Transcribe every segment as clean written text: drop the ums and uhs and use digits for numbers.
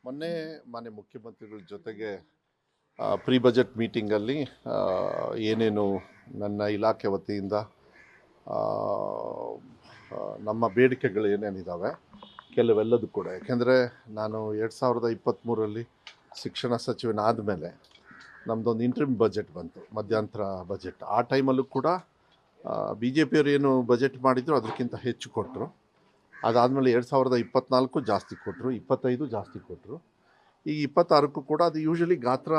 ಮೊನ್ನೆ ಮಾನ್ಯ ಮುಖ್ಯಮಂತ್ರಿಗಳ ಜೊತೆಗೆ ಪ್ರೀ ಬಜೆಟ್ ಮೀಟಿಂಗಲ್ಲಿ ಏನೇನು ನನ್ನ ಇಲಾಖೆ ವತಿಯಿಂದ ಆ, ಆ, ನಮ್ಮ ಬೇಡಿಕೆಗಳು ಏನೇನಿದ್ದಾವೆ ಕೆಲವೆಲ್ಲದೂ ಕೂಡ, ಯಾಕೆಂದರೆ ನಾನು 2023ರಲ್ಲಿ ಶಿಕ್ಷಣ ಸಚಿವನಾದ ಮೇಲೆ ನಮ್ಮದೊಂದು ಇಂಟ್ರಿಮ್ ಬಜೆಟ್ ಬಂತು, ಮಧ್ಯಂತರ ಬಜೆಟ್. ಆ ಟೈಮಲ್ಲೂ ಕೂಡ ಬಿ ಜೆ ಪಿಯವರು ಏನು ಬಜೆಟ್ ಮಾಡಿದ್ರು ಅದಕ್ಕಿಂತ ಹೆಚ್ಚು ಕೊಟ್ಟರು. ಅದಾದಮೇಲೆ 2024 ಜಾಸ್ತಿ ಕೊಟ್ಟರು, 25 ಜಾಸ್ತಿ ಕೊಟ್ಟರು, ಈಗ 26ಕ್ಕೂ ಕೂಡ ಅದು ಯೂಶಲಿ ಗಾತ್ರ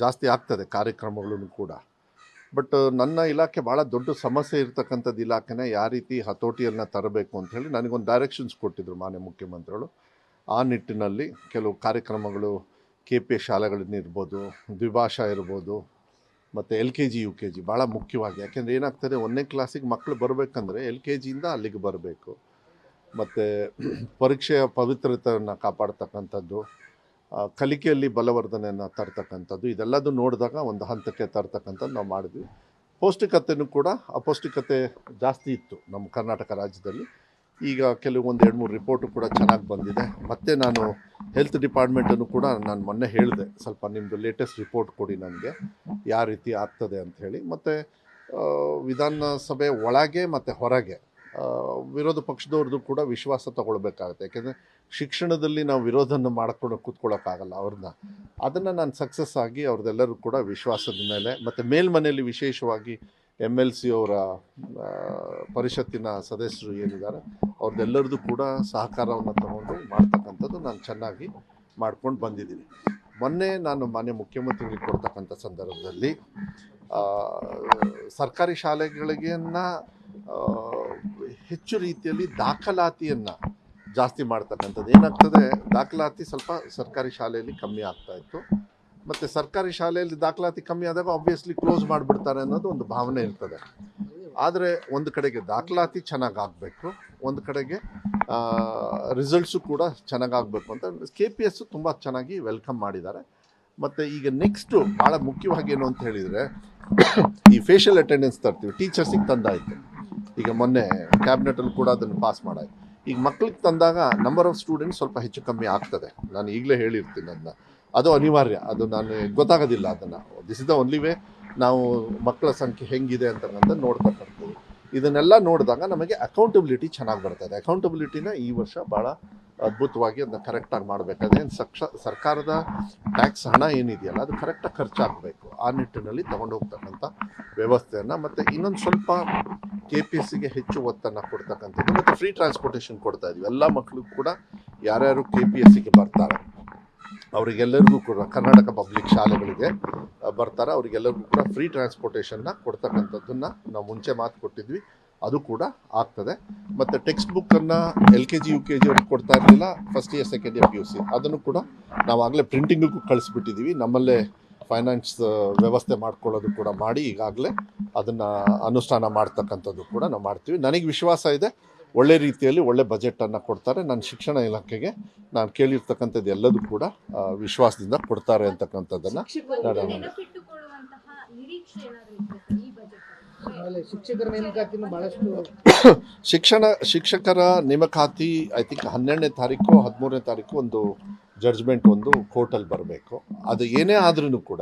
ಜಾಸ್ತಿ ಆಗ್ತದೆ ಕಾರ್ಯಕ್ರಮಗಳೂ ಕೂಡ. ಬಟ್ ನನ್ನ ಇಲಾಖೆ ಭಾಳ ದೊಡ್ಡ ಸಮಸ್ಯೆ ಇರ್ತಕ್ಕಂಥದ್ದು ಇಲಾಖೆನ ಯಾವ ರೀತಿ ಹತೋಟಿಯನ್ನು ತರಬೇಕು ಅಂಥೇಳಿ ನನಗೊಂದು ಡೈರೆಕ್ಷನ್ಸ್ ಕೊಟ್ಟಿದ್ದರು ಮಾನ್ಯ ಮುಖ್ಯಮಂತ್ರಿಗಳು. ಆ ನಿಟ್ಟಿನಲ್ಲಿ ಕೆಲವು ಕಾರ್ಯಕ್ರಮಗಳು KP ಶಾಲೆಗಳನ್ನಿರ್ಬೋದು, ದ್ವಿಭಾಷಾ ಇರ್ಬೋದು, ಮತ್ತು LKG UKG ಭಾಳ ಮುಖ್ಯವಾಗಿ. ಯಾಕೆಂದರೆ ಏನಾಗ್ತದೆ, 1ನೇ ಕ್ಲಾಸಿಗೆ ಮಕ್ಕಳು ಬರಬೇಕಂದ್ರೆ LKGಯಿಂದ ಅಲ್ಲಿಗೆ ಬರಬೇಕು. ಮತ್ತು ಪರೀಕ್ಷೆಯ ಪವಿತ್ರತೆಯನ್ನು ಕಾಪಾಡ್ತಕ್ಕಂಥದ್ದು, ಕಲಿಕೆಯಲ್ಲಿ ಬಲವರ್ಧನೆಯನ್ನು ತರ್ತಕ್ಕಂಥದ್ದು, ಇದೆಲ್ಲದೂ ನೋಡಿದಾಗ ಒಂದು ಹಂತಕ್ಕೆ ತರ್ತಕ್ಕಂಥದ್ದು ನಾವು ಮಾಡಿದ್ವಿ. ಪೌಷ್ಟಿಕತೆಯೂ ಕೂಡ ಅಪೌಷ್ಟಿಕತೆ ಜಾಸ್ತಿ ಇತ್ತು ನಮ್ಮ ಕರ್ನಾಟಕ ರಾಜ್ಯದಲ್ಲಿ. ಈಗ ಕೆಲವೊಂದು 2-3 ರಿಪೋರ್ಟು ಕೂಡ ಚೆನ್ನಾಗಿ ಬಂದಿದೆ. ಮತ್ತು ನಾನು ಹೆಲ್ತ್ ಡಿಪಾರ್ಟ್ಮೆಂಟನ್ನು ಕೂಡ ನಾನು ಮೊನ್ನೆ ಹೇಳಿದೆ, ಸ್ವಲ್ಪ ನಿಮ್ಮದು ಲೇಟೆಸ್ಟ್ ರಿಪೋರ್ಟ್ ಕೊಡಿ ನನಗೆ, ಯಾವ ರೀತಿ ಆಗ್ತದೆ ಅಂಥೇಳಿ. ಮತ್ತು ವಿಧಾನಸಭೆ ಒಳಗೆ ಮತ್ತು ಹೊರಗೆ ವಿರೋಧ ಪಕ್ಷದವ್ರದ್ದು ಕೂಡ ವಿಶ್ವಾಸ ತಗೊಳ್ಬೇಕಾಗುತ್ತೆ. ಯಾಕೆಂದರೆ ಶಿಕ್ಷಣದಲ್ಲಿ ನಾವು ವಿರೋಧನ ಮಾಡ್ಕೊಂಡು ಕೂತ್ಕೊಳ್ಳೋಕ್ಕಾಗಲ್ಲ ಅವ್ರನ್ನ. ಅದನ್ನು ನಾನು ಸಕ್ಸಸ್ ಆಗಿ ಅವ್ರದ್ದೆಲ್ಲರೂ ಕೂಡ ವಿಶ್ವಾಸದ ಮೇಲೆ, ಮತ್ತು ಮೇಲ್ಮನೆಯಲ್ಲಿ ವಿಶೇಷವಾಗಿ MLC ಅವರ ಪರಿಷತ್ತಿನ ಸದಸ್ಯರು ಏನಿದ್ದಾರೆ ಅವ್ರದ್ದೆಲ್ಲರದ್ದು ಕೂಡ ಸಹಕಾರವನ್ನು ತಗೊಂಡು ಮಾಡ್ತಕ್ಕಂಥದ್ದು ನಾನು ಚೆನ್ನಾಗಿ ಮಾಡ್ಕೊಂಡು ಬಂದಿದ್ದೀನಿ. ಮೊನ್ನೆ ನಾನು ಮಾನ್ಯ ಮುಖ್ಯಮಂತ್ರಿಗಳಿಗೆ ಕೊಡ್ತಕ್ಕಂಥ ಸಂದರ್ಭದಲ್ಲಿ ಸರ್ಕಾರಿ ಶಾಲೆಗಳಿಗೆನ್ನ ಹೆಚ್ಚು ರೀತಿಯಲ್ಲಿ ದಾಖಲಾತಿಯನ್ನು ಜಾಸ್ತಿ ಮಾಡ್ತಕ್ಕಂಥದ್ದು. ಏನಾಗ್ತದೆ, ದಾಖಲಾತಿ ಸ್ವಲ್ಪ ಸರ್ಕಾರಿ ಶಾಲೆಯಲ್ಲಿ ಕಮ್ಮಿ ಆಗ್ತಾಯಿತ್ತು. ಮತ್ತು ಸರ್ಕಾರಿ ಶಾಲೆಯಲ್ಲಿ ದಾಖಲಾತಿ ಕಮ್ಮಿ ಆದಾಗ ಆಬ್ವಿಯಸ್ಲಿ ಕ್ಲೋಸ್ ಮಾಡಿಬಿಡ್ತಾರೆ ಅನ್ನೋದು ಒಂದು ಭಾವನೆ ಇರ್ತದೆ. ಆದರೆ ಒಂದು ಕಡೆಗೆ ದಾಖಲಾತಿ ಚೆನ್ನಾಗಾಗಬೇಕು, ಒಂದು ಕಡೆಗೆ ರಿಸಲ್ಟ್ಸು ಕೂಡ ಚೆನ್ನಾಗಾಗಬೇಕು ಅಂತ KPS ತುಂಬ ಚೆನ್ನಾಗಿ ವೆಲ್ಕಮ್ ಮಾಡಿದ್ದಾರೆ. ಮತ್ತು ಈಗ ನೆಕ್ಸ್ಟು ಭಾಳ ಮುಖ್ಯವಾಗಿ ಏನು ಅಂತ ಹೇಳಿದರೆ, ಈ ಫೇಶಿಯಲ್ ಅಟೆಂಡೆನ್ಸ್ ತರ್ತೀವಿ, ಟೀಚರ್ಸಿಗೆ ತಂದಾಯಿತು. ಈಗ ಮೊನ್ನೆ ಕ್ಯಾಬಿನೆಟಲ್ಲಿ ಕೂಡ ಅದನ್ನು ಪಾಸ್ ಮಾಡಾಯಿತು. ಈಗ ಮಕ್ಕಳಿಗೆ ತಂದಾಗ ನಂಬರ್ ಆಫ್ ಸ್ಟೂಡೆಂಟ್ಸ್ ಸ್ವಲ್ಪ ಹೆಚ್ಚು ಕಮ್ಮಿ ಆಗ್ತದೆ. ನಾನು ಈಗಲೇ ಹೇಳಿರ್ತೀನಿ ಅದನ್ನ, ಅದು ಅನಿವಾರ್ಯ, ಅದು ನಾನು ಗೊತ್ತಾಗೋದಿಲ್ಲ ಅದನ್ನು. This is the only way ನಾವು ಮಕ್ಕಳ ಸಂಖ್ಯೆ ಹೆಂಗಿದೆ ಅಂತಕ್ಕಂಥ ನೋಡ್ತಕ್ಕಂಥದ್ದು. ಇದನ್ನೆಲ್ಲ ನೋಡಿದಾಗ ನಮಗೆ ಅಕೌಂಟಬಿಲಿಟಿ ಚೆನ್ನಾಗಿ ಬರ್ತದೆ. ಅಕೌಂಟಬಿಲಿಟಿನ ಈ ವರ್ಷ ಭಾಳ ಅದ್ಭುತವಾಗಿ ಅದನ್ನ ಕರೆಕ್ಟಾಗಿ ಮಾಡಬೇಕಾದ್ರೆ ಸರ್ಕಾರದ ಟ್ಯಾಕ್ಸ್ ಹಣ ಏನಿದೆಯಲ್ಲ ಅದು ಕರೆಕ್ಟಾಗಿ ಖರ್ಚಾಗಬೇಕು. ಆ ನಿಟ್ಟಿನಲ್ಲಿ ತಗೊಂಡು ಹೋಗ್ತಕ್ಕಂಥ ವ್ಯವಸ್ಥೆಯನ್ನು, ಮತ್ತು ಇನ್ನೊಂದು ಸ್ವಲ್ಪ KPSಗೆ ಹೆಚ್ಚು ಒತ್ತನ್ನು ಕೊಡ್ತಕ್ಕಂಥದ್ದು, ಮತ್ತು ಫ್ರೀ ಟ್ರಾನ್ಸ್ಪೋರ್ಟೇಷನ್ ಕೊಡ್ತಾ ಇದ್ವಿ. ಎಲ್ಲ ಮಕ್ಕಳಿಗೂ ಕೂಡ ಯಾರ್ಯಾರು KPSಗೆ ಬರ್ತಾರೆ ಅವರಿಗೆಲ್ಲರಿಗೂ ಕೂಡ, ಕರ್ನಾಟಕ ಪಬ್ಲಿಕ್ ಶಾಲೆಗಳಿಗೆ ಬರ್ತಾರೆ ಅವರಿಗೆಲ್ಲರಿಗೂ ಕೂಡ ಫ್ರೀ ಟ್ರಾನ್ಸ್ಪೋರ್ಟೇಷನ್ನ ಕೊಡ್ತಕ್ಕಂಥದ್ದನ್ನು ನಾವು ಮುಂಚೆ ಮಾತು ಕೊಟ್ಟಿದ್ವಿ, ಅದು ಕೂಡ ಆಗ್ತದೆ. ಮತ್ತು ಟೆಕ್ಸ್ಟ್ ಬುಕ್ಕನ್ನು LKG UKG ಅವ್ರಿಗೆ ಕೊಡ್ತಾ ಇರಲಿಲ್ಲ, first year second year PUC ಅದನ್ನು ಕೂಡ ನಾವು ಆಗಲೇ ಪ್ರಿಂಟಿಂಗಿಗೂ ಕಳಿಸ್ಬಿಟ್ಟಿದ್ದೀವಿ. ನಮ್ಮಲ್ಲೇ ಫೈನಾನ್ಸ್ ವ್ಯವಸ್ಥೆ ಮಾಡ್ಕೊಳ್ಳೋದು ಕೂಡ ಮಾಡಿ ಈಗಾಗಲೇ ಅದನ್ನು ಅನುಷ್ಠಾನ ಮಾಡ್ತಕ್ಕಂಥದ್ದು ಕೂಡ ನಾವು ಮಾಡ್ತೀವಿ. ನನಗೆ ವಿಶ್ವಾಸ ಇದೆ, ಒಳ್ಳೆ ರೀತಿಯಲ್ಲಿ ಒಳ್ಳೆ ಬಜೆಟನ್ನು ಕೊಡ್ತಾರೆ. ನನ್ನ ಶಿಕ್ಷಣ ಇಲಾಖೆಗೆ ನಾನು ಕೇಳಿರ್ತಕ್ಕಂಥದ್ದು ಎಲ್ಲದೂ ಕೂಡ ವಿಶ್ವಾಸದಿಂದ ಕೊಡ್ತಾರೆ ಅಂತಕ್ಕಂಥದ್ದನ್ನು ಶಿಕ್ಷಕರ ನೇಮಕಾತಿ ಐ ಥಿಂಕ್ 12ನೇ ತಾರೀಕು 13ನೇ ತಾರೀಕು ಒಂದು ಜಡ್ಜ್ಮೆಂಟ್ ಒಂದು ಕೋರ್ಟಲ್ಲಿ ಬರಬೇಕು. ಅದು ಏನೇ ಆದ್ರೂ ಕೂಡ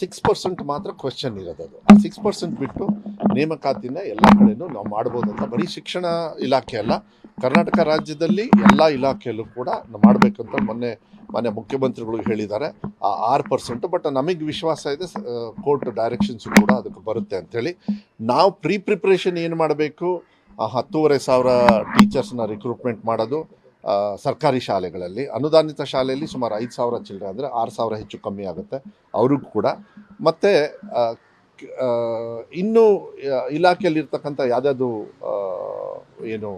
6% ಮಾತ್ರ ಕ್ವೆಶ್ಚನ್ ಇರೋದು. ಅದು ಆ 6% ಬಿಟ್ಟು ನೇಮಕಾತಿನ ಎಲ್ಲ ಕಡೆಯೂ ನಾವು ಮಾಡ್ಬೋದು ಅಂತ. ಬರೀ ಶಿಕ್ಷಣ ಇಲಾಖೆ ಅಲ್ಲ, ಕರ್ನಾಟಕ ರಾಜ್ಯದಲ್ಲಿ ಎಲ್ಲ ಇಲಾಖೆಯಲ್ಲೂ ಕೂಡ ನಾವು ಮಾಡಬೇಕಂತ ಮೊನ್ನೆ ಮುಖ್ಯಮಂತ್ರಿಗಳು ಹೇಳಿದ್ದಾರೆ. ಆ 6%. ಬಟ್ ನಮಗೆ ವಿಶ್ವಾಸ ಇದೆ ಕೋರ್ಟ್ ಡೈರೆಕ್ಷನ್ಸು ಕೂಡ ಅದಕ್ಕೆ ಬರುತ್ತೆ ಅಂಥೇಳಿ. ನಾವು ಪ್ರಿಪ್ರೇಷನ್ ಏನು ಮಾಡಬೇಕು, 10,500 ಟೀಚರ್ಸ್ನ ರಿಕ್ರೂಟ್ಮೆಂಟ್ ಮಾಡೋದು ಸರ್ಕಾರಿ ಶಾಲೆಗಳಲ್ಲಿ. ಅನುದಾನಿತ ಶಾಲೆಯಲ್ಲಿ ಸುಮಾರು 5,000 ಚಿಲ್ಲರೆ, ಅಂದರೆ 6,000 ಹೆಚ್ಚು ಕಮ್ಮಿ ಆಗುತ್ತೆ ಅವ್ರಿಗೂ ಕೂಡ. ಮತ್ತು ಇನ್ನೂ ಇಲಾಖೆಯಲ್ಲಿರ್ತಕ್ಕಂಥ ಯಾವುದಾದ್ರು ಏನು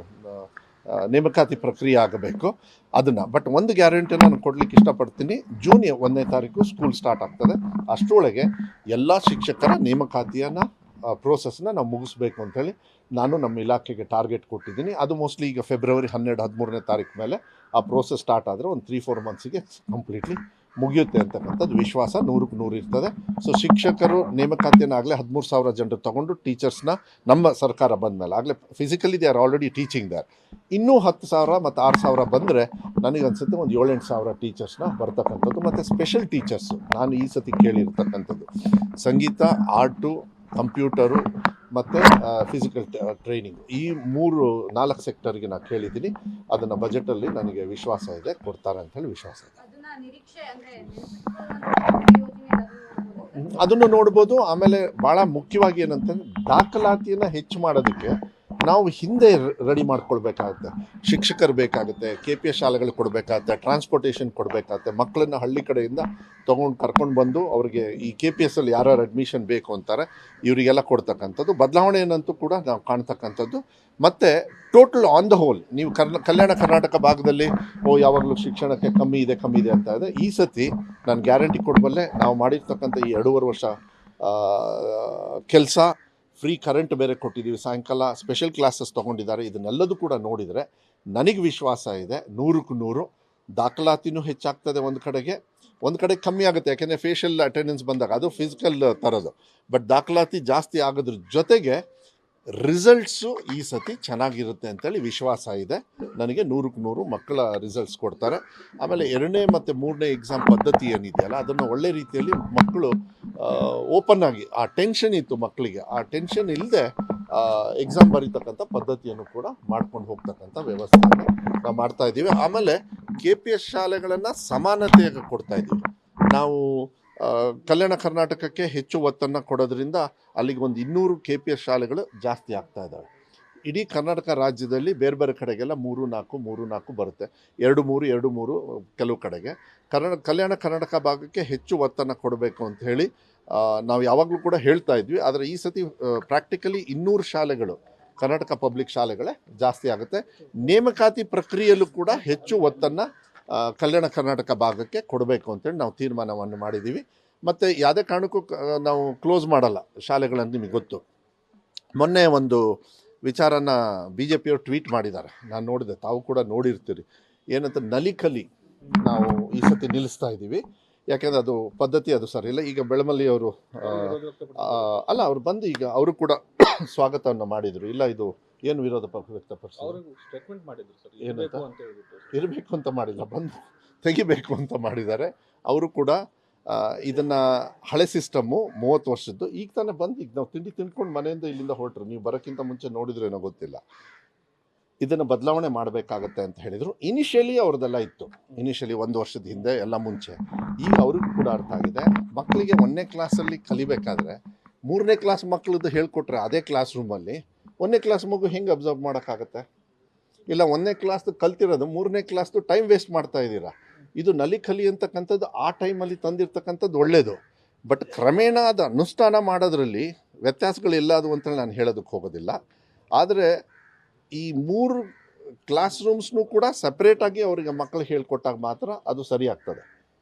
ನೇಮಕಾತಿ ಪ್ರಕ್ರಿಯೆ ಆಗಬೇಕು ಅದನ್ನು. ಬಟ್ ಒಂದು ಗ್ಯಾರಂಟಿ ನಾನು ಕೊಡಲಿಕ್ಕೆ ಇಷ್ಟಪಡ್ತೀನಿ, ಜೂನ್ 1ನೇ ತಾರೀಕು ಸ್ಕೂಲ್ ಸ್ಟಾರ್ಟ್ ಆಗ್ತದೆ. ಅಷ್ಟರೊಳಗೆ ಎಲ್ಲ ಶಿಕ್ಷಕರ ನೇಮಕಾತಿಯನ್ನು ಪ್ರೋಸೆಸ್ನ ನಾವು ಮುಗಿಸ್ಬೇಕು ಅಂಥೇಳಿ ನಾನು ನಮ್ಮ ಇಲಾಖೆಗೆ ಟಾರ್ಗೆಟ್ ಕೊಟ್ಟಿದ್ದೀನಿ. ಅದು ಮೋಸ್ಟ್ಲಿ ಈಗ ಫೆಬ್ರವರಿ 12-13ನೇ ತಾರೀಕು ಮೇಲೆ ಆ ಪ್ರೋಸೆಸ್ ಸ್ಟಾರ್ಟ್ ಆದರೆ ಒಂದು 3-4 ಮಂತ್ಸಿಗೆ ಕಂಪ್ಲೀಟ್ಲಿ ಮುಗಿಯುತ್ತೆ ಅಂತಕ್ಕಂಥದ್ದು ವಿಶ್ವಾಸ 100% ಇರ್ತದೆ. ಸೊ ಶಿಕ್ಷಕರು ನೇಮಕಾತಿಯನ್ನು ಆಗಲೇ 13,000 ಜನರು ತಗೊಂಡು ಟೀಚರ್ಸ್ನ ನಮ್ಮ ಸರ್ಕಾರ ಬಂದ ಮೇಲೆ ಆಗಲೇ physically they are already teaching there. ಇನ್ನೂ 10,000 ಮತ್ತು 6,000 ಬಂದರೆ ನನಗನ್ಸುತ್ತೆ ಒಂದು 7-8 ಸಾವಿರ ಟೀಚರ್ಸ್ನ ಬರ್ತಕ್ಕಂಥದ್ದು. ಮತ್ತು ಸ್ಪೆಷಲ್ ಟೀಚರ್ಸು ನಾನು ಈ ಸತಿ ಕೇಳಿರ್ತಕ್ಕಂಥದ್ದು ಸಂಗೀತ, ಆರ್ಟು, ಕಂಪ್ಯೂಟರು ಮತ್ತು ಫಿಸಿಕಲ್ ಟ್ರೈನಿಂಗ್, ಈ 3-4 ಸೆಕ್ಟರ್ಗೆ ನಾನು ಕೇಳಿದ್ದೀನಿ. ಅದನ್ನು ಬಜೆಟಲ್ಲಿ ನನಗೆ ವಿಶ್ವಾಸ ಇದೆ, ಕೊಡ್ತಾರೆ ಅಂತೇಳಿ ವಿಶ್ವಾಸ ಇದೆ. ಅದನ್ನು ನೋಡ್ಬೋದು. ಆಮೇಲೆ ಭಾಳ ಮುಖ್ಯವಾಗಿ ಏನಂತಂದರೆ ದಾಖಲಾತಿಯನ್ನು ಹೆಚ್ಚು ಮಾಡೋದಕ್ಕೆ ನಾವು ಹಿಂದೆ ರೆಡಿ ಮಾಡ್ಕೊಳ್ಬೇಕಾಗುತ್ತೆ. ಶಿಕ್ಷಕರು ಬೇಕಾಗುತ್ತೆ, KPS ಶಾಲೆಗಳು ಕೊಡಬೇಕಾಗುತ್ತೆ, ಟ್ರಾನ್ಸ್ಪೋರ್ಟೇಷನ್ ಕೊಡಬೇಕಾಗುತ್ತೆ, ಮಕ್ಕಳನ್ನ ಹಳ್ಳಿ ಕಡೆಯಿಂದ ಕರ್ಕೊಂಡು ಬಂದು ಅವ್ರಿಗೆ ಈ KPSಲ್ಲಿ ಯಾರು ಅಡ್ಮಿಷನ್ ಬೇಕು ಅಂತಾರೆ ಇವರಿಗೆಲ್ಲ ಕೊಡ್ತಕ್ಕಂಥದ್ದು ಬದಲಾವಣೆ ಏನಂತೂ ಕೂಡ ನಾವು ಕಾಣ್ತಕ್ಕಂಥದ್ದು. ಮತ್ತು ಟೋಟಲ್ ಆನ್ ದ ಹೋಲ್ ನೀವು ಕಲ್ಯಾಣ ಕರ್ನಾಟಕ ಭಾಗದಲ್ಲಿ ಯಾವಾಗಲೂ ಶಿಕ್ಷಣಕ್ಕೆ ಕಮ್ಮಿ ಇದೆ ಅಂತ ಇದೆ. ಈ ಸತಿ ನಾನು ಗ್ಯಾರಂಟಿ ಕೊಡಬಲ್ಲೆ, ನಾವು ಮಾಡಿರ್ತಕ್ಕಂಥ ಈ 2.5 ವರ್ಷ ಕೆಲಸ, ಫ್ರೀ ಕರೆಂಟ್ ಬೇರೆ ಕೊಟ್ಟಿದ್ದೀವಿ, ಸಾಯಂಕಾಲ ಸ್ಪೆಷಲ್ ಕ್ಲಾಸಸ್ ತೊಗೊಂಡಿದ್ದಾರೆ. ಇದನ್ನೆಲ್ಲದೂ ಕೂಡ ನೋಡಿದರೆ ನನಗೆ ವಿಶ್ವಾಸ ಇದೆ 100% ದಾಖಲಾತಿನೂ ಹೆಚ್ಚಾಗ್ತದೆ. ಒಂದು ಕಡೆ ಕಮ್ಮಿ ಆಗುತ್ತೆ, ಯಾಕೆಂದರೆ ಫೇಶಿಯಲ್ ಅಟೆಂಡೆನ್ಸ್ ಬಂದಾಗ ಅದು ಫಿಸಿಕಲ್ ಥರದ್ದು. ಬಟ್ ದಾಖಲಾತಿ ಜಾಸ್ತಿ ಆಗೋದ್ರ ಜೊತೆಗೆ ರಿಸಲ್ಟ್ಸು ಈ ಸತಿ ಚೆನ್ನಾಗಿರುತ್ತೆ ಅಂತೇಳಿ ವಿಶ್ವಾಸ ಇದೆ ನನಗೆ. 100% ಮಕ್ಕಳ ರಿಸಲ್ಟ್ಸ್ ಕೊಡ್ತಾರೆ. ಆಮೇಲೆ 2ನೇ ಮತ್ತು 3ನೇ ಎಕ್ಸಾಮ್ ಪದ್ಧತಿ ಏನಿದೆಯಲ್ಲ ಅದನ್ನು ಒಳ್ಳೆ ರೀತಿಯಲ್ಲಿ ಮಕ್ಕಳು ಓಪನ್ ಆಗಿ, ಆ ಟೆನ್ಷನ್ ಇತ್ತು ಮಕ್ಕಳಿಗೆ, ಆ ಟೆನ್ಷನ್ ಇಲ್ಲದೆ ಎಕ್ಸಾಮ್ ಬರೀತಕ್ಕಂಥ ಪದ್ಧತಿಯನ್ನು ಕೂಡ ಮಾಡ್ಕೊಂಡು ಹೋಗ್ತಕ್ಕಂಥ ವ್ಯವಸ್ಥೆಯನ್ನು ನಾವು ಮಾಡ್ತಾಯಿದ್ದೀವಿ. ಆಮೇಲೆ KPS ಶಾಲೆಗಳನ್ನು ಸಮಾನತೆಯಾಗಿ ಕೊಡ್ತಾಯಿದ್ದೀವಿ ನಾವು. ಕಲ್ಯಾಣ ಕರ್ನಾಟಕಕ್ಕೆ ಹೆಚ್ಚು ಒತ್ತನ್ನು ಕೊಡೋದ್ರಿಂದ ಅಲ್ಲಿಗೆ ಒಂದು 200 KPS ಶಾಲೆಗಳು ಜಾಸ್ತಿ ಆಗ್ತಾ ಇದ್ದಾವೆ. ಇಡೀ ಕರ್ನಾಟಕ ರಾಜ್ಯದಲ್ಲಿ ಬೇರೆ ಬೇರೆ ಕಡೆಗೆಲ್ಲ 3-4 ಬರುತ್ತೆ, 2-3 ಕೆಲವು ಕಡೆಗೆ. ಕಲ್ಯಾಣ ಕರ್ನಾಟಕ ಭಾಗಕ್ಕೆ ಹೆಚ್ಚು ಒತ್ತನ್ನು ಕೊಡಬೇಕು ಅಂತ ಹೇಳಿ ನಾವು ಯಾವಾಗಲೂ ಕೂಡ ಹೇಳ್ತಾ ಇದ್ವಿ. ಆದರೆ ಈ ಸತಿ ಪ್ರಾಕ್ಟಿಕಲಿ 200 ಶಾಲೆಗಳು ಕರ್ನಾಟಕ ಪಬ್ಲಿಕ್ ಶಾಲೆಗಳೇ ಜಾಸ್ತಿ ಆಗುತ್ತೆ. ನೇಮಕಾತಿ ಪ್ರಕ್ರಿಯೆಯಲ್ಲೂ ಕೂಡ ಹೆಚ್ಚು ಒತ್ತನ್ನು ಕಲ್ಯಾಣ ಕರ್ನಾಟಕ ಭಾಗಕ್ಕೆ ಕೊಡಬೇಕು ಅಂತೇಳಿ ನಾವು ತೀರ್ಮಾನವನ್ನು ಮಾಡಿದ್ದೀವಿ. ಮತ್ತು ಯಾವುದೇ ಕಾರಣಕ್ಕೂ ನಾವು ಕ್ಲೋಸ್ ಮಾಡಲ್ಲ ಶಾಲೆಗಳನ್ನು. ನಿಮಗೆ ಗೊತ್ತು, ಮೊನ್ನೆ ಒಂದು ವಿಚಾರನ BJPಯವರು ಟ್ವೀಟ್ ಮಾಡಿದ್ದಾರೆ, ನಾನು ನೋಡಿದೆ, ತಾವು ಕೂಡ ನೋಡಿರ್ತೀರಿ. ಏನಂತ, ನಲಿಕಲಿ ನಾವು ಈ ಸತಿ ನಿಲ್ಲಿಸ್ತಾ ಇದ್ದೀವಿ, ಯಾಕೆಂದರೆ ಅದು ಪದ್ಧತಿ ಅದು ಸರಿ ಇಲ್ಲ. ಈಗ ಬೆಳಮಲ್ಲಿಯವರು ಅಲ್ಲ, ಅವರು ಬಂದು ಈಗ ಅವರು ಕೂಡ ಸ್ವಾಗತವನ್ನು ಮಾಡಿದರು. ಇಲ್ಲ, ಇದು ಏನು ವಿರೋಧ ವ್ಯಕ್ತಪಡಿಸಿದ್ರು, ಇರಬೇಕು ಅಂತ ಮಾಡಿಲ್ಲ, ಬಂದು ತೆಗಿಬೇಕು ಅಂತ ಮಾಡಿದ್ದಾರೆ. ಅವರು ಕೂಡ ಇದನ್ನು ಹಳೆ ಸಿಸ್ಟಮ್ಮು 30 ವರ್ಷದ್ದು, ಈಗ ತಾನೇ ಬಂದು ಈಗ ನಾವು ತಿಂಡಿ ತಿಂದ್ಕೊಂಡು ಮನೆಯಿಂದ ಇಲ್ಲಿಂದ ಹೊರಟ್ರು. ನೀವು ಬರೋಕ್ಕಿಂತ ಮುಂಚೆ ನೋಡಿದ್ರೇನೋ ಗೊತ್ತಿಲ್ಲ. ಇದನ್ನು ಬದಲಾವಣೆ ಮಾಡಬೇಕಾಗತ್ತೆ ಅಂತ ಹೇಳಿದರು. ಇನಿಷಿಯಲಿ ಅವ್ರದ್ದೆಲ್ಲ ಇತ್ತು, ಇನಿಷಿಯಲಿ 1 ವರ್ಷದ ಹಿಂದೆ ಎಲ್ಲ ಮುಂಚೆ. ಈಗ ಅವ್ರಿಗೂ ಕೂಡ ಅರ್ಥ ಆಗಿದೆ. ಮಕ್ಕಳಿಗೆ 1ನೇ ಕ್ಲಾಸಲ್ಲಿ ಕಲಿಬೇಕಾದ್ರೆ 3ನೇ ಕ್ಲಾಸ್ ಮಕ್ಕಳದ್ದು ಹೇಳ್ಕೊಟ್ರೆ ಅದೇ ಕ್ಲಾಸ್ ರೂಮಲ್ಲಿ 1ನೇ ಕ್ಲಾಸ್ ಮಗು ಹೆಂಗೆ ಅಬ್ಸರ್ವ್ ಮಾಡೋಕ್ಕಾಗತ್ತೆ? ಇಲ್ಲ, 1ನೇ ಕ್ಲಾಸ್ದು ಕಲ್ತಿರೋದು 3ನೇ ಕ್ಲಾಸ್ದು ಟೈಮ್ ವೇಸ್ಟ್ ಮಾಡ್ತಾ ಇದ್ದೀರಾ. ಇದು ನಲಿಕಲಿ ಅಂತಕ್ಕಂಥದ್ದು ಆ ಟೈಮಲ್ಲಿ ತಂದಿರ್ತಕ್ಕಂಥದ್ದು ಒಳ್ಳೆಯದು. ಬಟ್ ಕ್ರಮೇಣ ಅದು ಅನುಷ್ಠಾನ ಮಾಡೋದ್ರಲ್ಲಿ ವ್ಯತ್ಯಾಸಗಳೆಲ್ಲದು ಅಂತೇಳಿ ನಾನು ಹೇಳೋದಕ್ಕೆ ಹೋಗೋದಿಲ್ಲ. ಆದರೆ ಈ 3 ಕ್ಲಾಸ್ ರೂಮ್ಸ್ನೂ ಕೂಡ ಸಪ್ರೇಟಾಗಿ ಅವರಿಗೆ ಮಕ್ಕಳು ಹೇಳ್ಕೊಟ್ಟಾಗ ಮಾತ್ರ ಅದು ಸರಿ ಆಗ್ತದೆ.